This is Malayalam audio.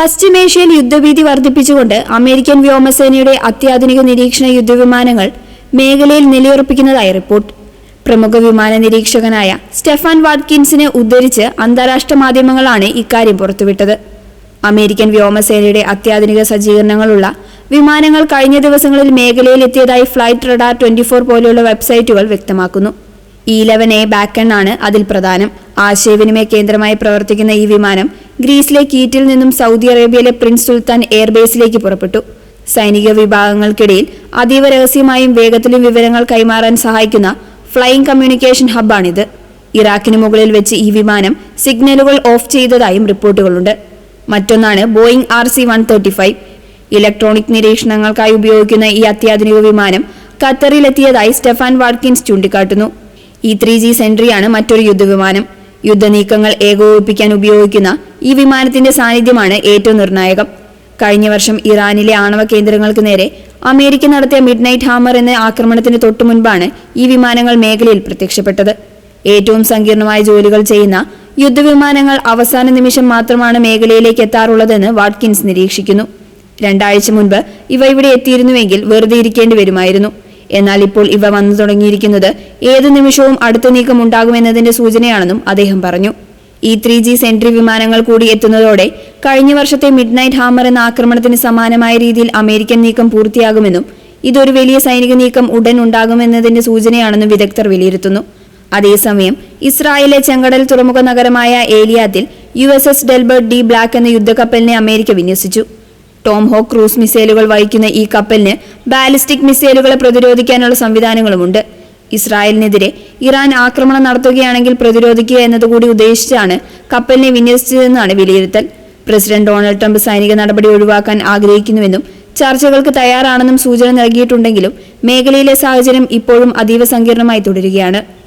പശ്ചിമേഷ്യയിൽ യുദ്ധഭീതി വർദ്ധിപ്പിച്ചുകൊണ്ട് അമേരിക്കൻ വ്യോമസേനയുടെ അത്യാധുനിക നിരീക്ഷണ യുദ്ധവിമാനങ്ങൾ മേഖലയിൽ നിലയുറപ്പിക്കുന്നതായി റിപ്പോർട്ട്. പ്രമുഖ വിമാന നിരീക്ഷകനായ സ്റ്റെഫാൻ വാട്കിൻസിനെ ഉദ്ധരിച്ച് അന്താരാഷ്ട്ര മാധ്യമങ്ങളാണ് ഇക്കാര്യം പുറത്തുവിട്ടത്. അമേരിക്കൻ വ്യോമസേനയുടെ അത്യാധുനിക സജ്ജീകരണങ്ങളുള്ള വിമാനങ്ങൾ കഴിഞ്ഞ ദിവസങ്ങളിൽ മേഖലയിൽ എത്തിയതായി ഫ്ലൈറ്റ് റഡാർ 24 പോലെയുള്ള വെബ്സൈറ്റുകൾ വ്യക്തമാക്കുന്നു. E-11A ബാക്കൺ ആണ് അതിൽ പ്രധാനം. ആശയവിനിമയ കേന്ദ്രമായി പ്രവർത്തിക്കുന്ന ഈ വിമാനം ഗ്രീസിലെ കീറ്റിൽ നിന്നും സൗദി അറേബ്യയിലെ പ്രിൻസ് സുൽത്താൻ എയർബേസിലേക്ക് പുറപ്പെട്ടു. സൈനിക വിഭാഗങ്ങൾക്കിടയിൽ അതീവ രഹസ്യമായും വേഗത്തിലും വിവരങ്ങൾ കൈമാറാൻ സഹായിക്കുന്ന ഫ്ലൈയിംഗ് കമ്മ്യൂണിക്കേഷൻ ഹബ്ബാണിത്. ഇറാഖിന് മുകളിൽ വെച്ച് ഈ വിമാനം സിഗ്നലുകൾ ഓഫ് ചെയ്തതായും റിപ്പോർട്ടുകളുണ്ട്. മറ്റൊന്നാണ് ബോയിങ് RC-135. ഇലക്ട്രോണിക് നിരീക്ഷണങ്ങൾക്കായി ഉപയോഗിക്കുന്ന ഈ അത്യാധുനിക വിമാനം ഖത്തറിലെത്തിയതായി സ്റ്റെഫാൻ വാട്കിൻസ് ചൂണ്ടിക്കാട്ടുന്നു. E-3G സെൻട്രിയാണ് മറ്റൊരു യുദ്ധവിമാനം. യുദ്ധനീക്കങ്ങൾ ഏകോപിപ്പിക്കാൻ ഉപയോഗിക്കുന്ന ഈ വിമാനത്തിന്റെ സാന്നിധ്യമാണ് ഏറ്റവും നിർണായകം. കഴിഞ്ഞ വർഷം ഇറാനിലെ ആണവ കേന്ദ്രങ്ങൾക്ക് നേരെ അമേരിക്ക നടത്തിയ മിഡ്നൈറ്റ് ഹാമർ എന്ന ആക്രമണത്തിന് തൊട്ടുമുൻപാണ് ഈ വിമാനങ്ങൾ മേഖലയിൽ പ്രത്യക്ഷപ്പെട്ടത്. ഏറ്റവും സങ്കീർണമായ ജോലികൾ ചെയ്യുന്ന യുദ്ധവിമാനങ്ങൾ അവസാന നിമിഷം മാത്രമാണ് മേഖലയിലേക്ക് എത്താറുള്ളതെന്ന് വാട്കിൻസ് നിരീക്ഷിക്കുന്നു. 2 ആഴ്ച മുൻപ് ഇവ ഇവിടെ എത്തിയിരുന്നുവെങ്കിൽ വെറുതെ ഇരിക്കേണ്ടി വരുമായിരുന്നു. എന്നാൽ ഇപ്പോൾ ഇവ വന്നു തുടങ്ങിയിരിക്കുന്നത് ഏതു നിമിഷവും അടുത്ത നീക്കം ഉണ്ടാകുമെന്നതിന്റെ സൂചനയാണെന്നും അദ്ദേഹം പറഞ്ഞു. E-3G സെൻട്രി വിമാനങ്ങൾ കൂടി എത്തുന്നതോടെ കഴിഞ്ഞ വർഷത്തെ മിഡ്നൈറ്റ് ഹാമർ എന്ന ആക്രമണത്തിന് സമാനമായ രീതിയിൽ അമേരിക്കൻ നീക്കം പൂർത്തിയാകുമെന്നും ഇതൊരു വലിയ സൈനിക നീക്കം ഉടൻ ഉണ്ടാകുമെന്നതിന്റെ സൂചനയാണെന്നും വിദഗ്ധർ വിലയിരുത്തുന്നു. അതേസമയം ഇസ്രായേലിലെ ചെങ്കടൽ തുറമുഖ നഗരമായ ഏലിയാത്തിൽ USS ഡെൽബർട്ട് D ബ്ലാക്ക് എന്ന യുദ്ധക്കപ്പലിനെ അമേരിക്ക വിന്യസിച്ചു. ടോം ഹോക്ക് ക്രൂസ് മിസൈലുകൾ വഹിക്കുന്ന ഈ കപ്പലിന് ബാലിസ്റ്റിക് മിസൈലുകളെ പ്രതിരോധിക്കാനുള്ള സംവിധാനങ്ങളുമുണ്ട്. ഇസ്രായേലിനെതിരെ ഇറാൻ ആക്രമണം നടത്തുകയാണെങ്കിൽ പ്രതിരോധിക്കുക എന്നതുകൂടി ഉദ്ദേശിച്ചാണ് കപ്പലിനെ വിന്യസിച്ചതെന്നാണ് വിലയിരുത്തൽ. പ്രസിഡന്റ് ഡൊണാൾഡ് ട്രംപ് സൈനിക നടപടി ഒഴിവാക്കാൻ ആഗ്രഹിക്കുന്നുവെന്നും ചർച്ചകൾക്ക് തയ്യാറാണെന്നും സൂചന നൽകിയിട്ടുണ്ടെങ്കിലും മേഖലയിലെ സാഹചര്യം ഇപ്പോഴും അതീവ സങ്കീർണമായി തുടരുകയാണ്.